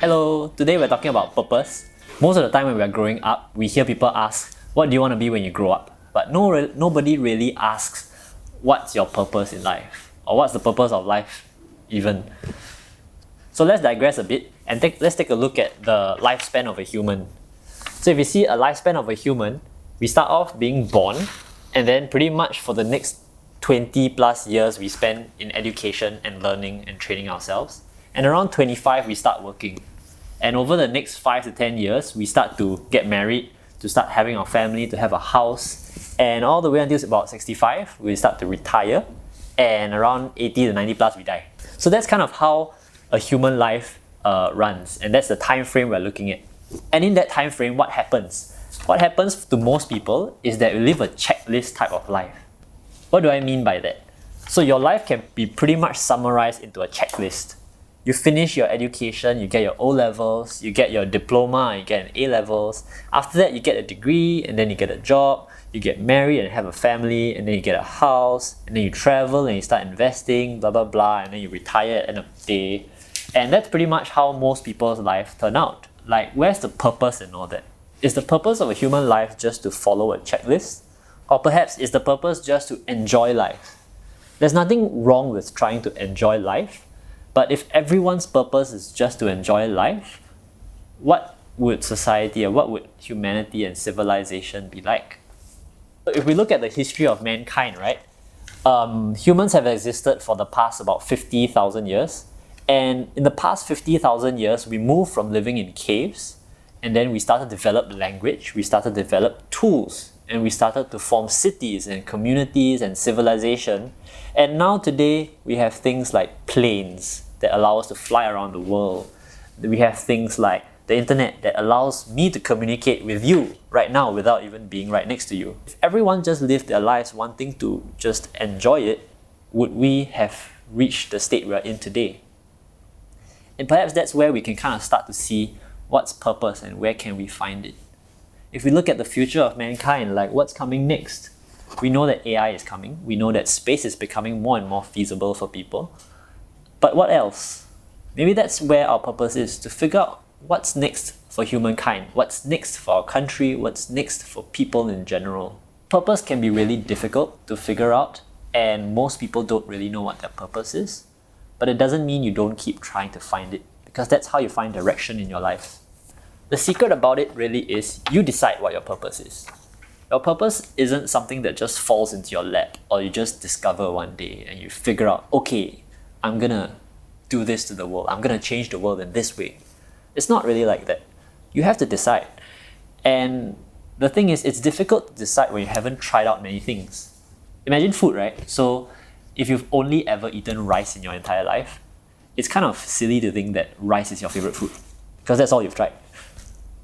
Hello, today we're talking about purpose. Most of the time when we're growing up, we hear people ask, what do you want to be when you grow up? But nobody really asks, what's your purpose in life? Or what's the purpose of life even? So let's digress a bit and let's take a look at the lifespan of a human. So if you see a lifespan of a human, we start off being born, and then pretty much for the next 20 plus years we spend in education and learning and training ourselves. And around 25 we start working. And over the next 5 to 10 years, we start to get married, to start having our family, to have a house. And all the way until about 65, we start to retire. And around 80 to 90 plus, we die. So that's kind of how a human life runs. And that's the time frame we're looking at. And in that time frame, what happens? What happens to most people is that we live a checklist type of life. What do I mean by that? So your life can be pretty much summarized into a checklist. You finish your education, you get your O-levels, you get your diploma, you get an A-levels. After that, you get a degree, and then you get a job, you get married and have a family, and then you get a house, and then you travel and you start investing, blah, blah, blah, and then you retire at the end of the day. And that's pretty much how most people's life turn out. Like, where's the purpose and all that? Is the purpose of a human life just to follow a checklist? Or perhaps is the purpose just to enjoy life? There's nothing wrong with trying to enjoy life. But if everyone's purpose is just to enjoy life, what would society or what would humanity and civilization be like? If we look at the history of mankind, right? Humans have existed for the past about 50,000 years. And in the past 50,000 years, we moved from living in caves, and then we started to develop language, we started to develop tools, and we started to form cities and communities and civilization. And now today, we have things like planes that allow us to fly around the world. We have things like the internet that allows me to communicate with you right now without even being right next to you. If everyone just lived their lives wanting to just enjoy it, would we have reached the state we're in today? And perhaps that's where we can kind of start to see what's purpose and where can we find it. If we look at the future of mankind, like what's coming next? We know that AI is coming. We know that space is becoming more and more feasible for people. But what else? Maybe that's where our purpose is, to figure out what's next for humankind, what's next for our country, what's next for people in general. Purpose can be really difficult to figure out, and most people don't really know what their purpose is. But it doesn't mean you don't keep trying to find it, because that's how you find direction in your life. The secret about it really is you decide what your purpose is. Your purpose isn't something that just falls into your lap or you just discover one day and you figure out, okay, I'm gonna do this to the world. I'm gonna change the world in this way. It's not really like that. You have to decide. And the thing is, it's difficult to decide when you haven't tried out many things. Imagine food, right? So if you've only ever eaten rice in your entire life, it's kind of silly to think that rice is your favorite food because that's all you've tried.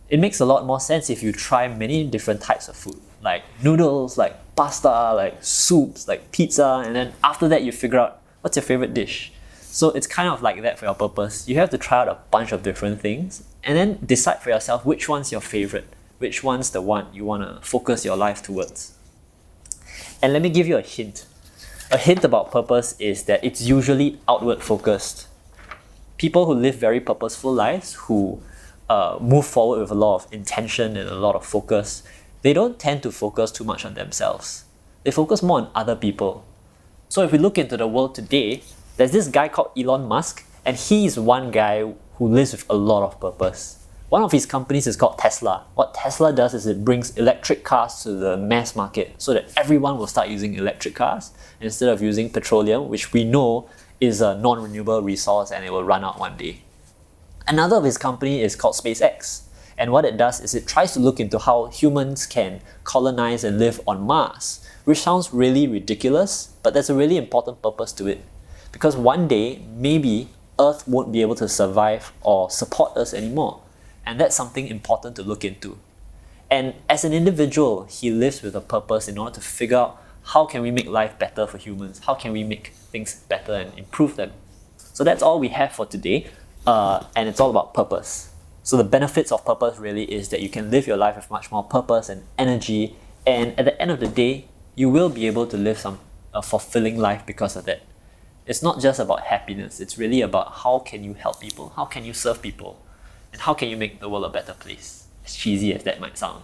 It makes a lot more sense if you try many different types of food, like noodles, like pasta, like soups, like pizza, and then after that you figure out what's your favorite dish. So it's kind of like that for your purpose. You have to try out a bunch of different things and then decide for yourself which one's your favorite, which one's the one you want to focus your life towards. And let me give you a hint. A hint about purpose is that it's usually outward focused. People who live very purposeful lives, who move forward with a lot of intention and a lot of focus, they don't tend to focus too much on themselves. They focus more on other people. So if we look into the world today, there's this guy called Elon Musk, and he's one guy who lives with a lot of purpose. One of his companies is called Tesla. What Tesla does is it brings electric cars to the mass market so that everyone will start using electric cars instead of using petroleum, which we know is a non-renewable resource and it will run out one day. Another of his company is called SpaceX, and what it does is it tries to look into how humans can colonize and live on Mars, which sounds really ridiculous, but there's a really important purpose to it. Because one day, maybe Earth won't be able to survive or support us anymore, and that's something important to look into. And as an individual, he lives with a purpose in order to figure out how can we make life better for humans, how can we make things better and improve them. So that's all we have for today. And it's all about purpose. So the benefits of purpose really is that you can live your life with much more purpose and energy, and at the end of the day, you will be able to live a fulfilling life because of that. It's not just about happiness, it's really about how can you help people, how can you serve people. And how can you make the world a better place? As cheesy as that might sound.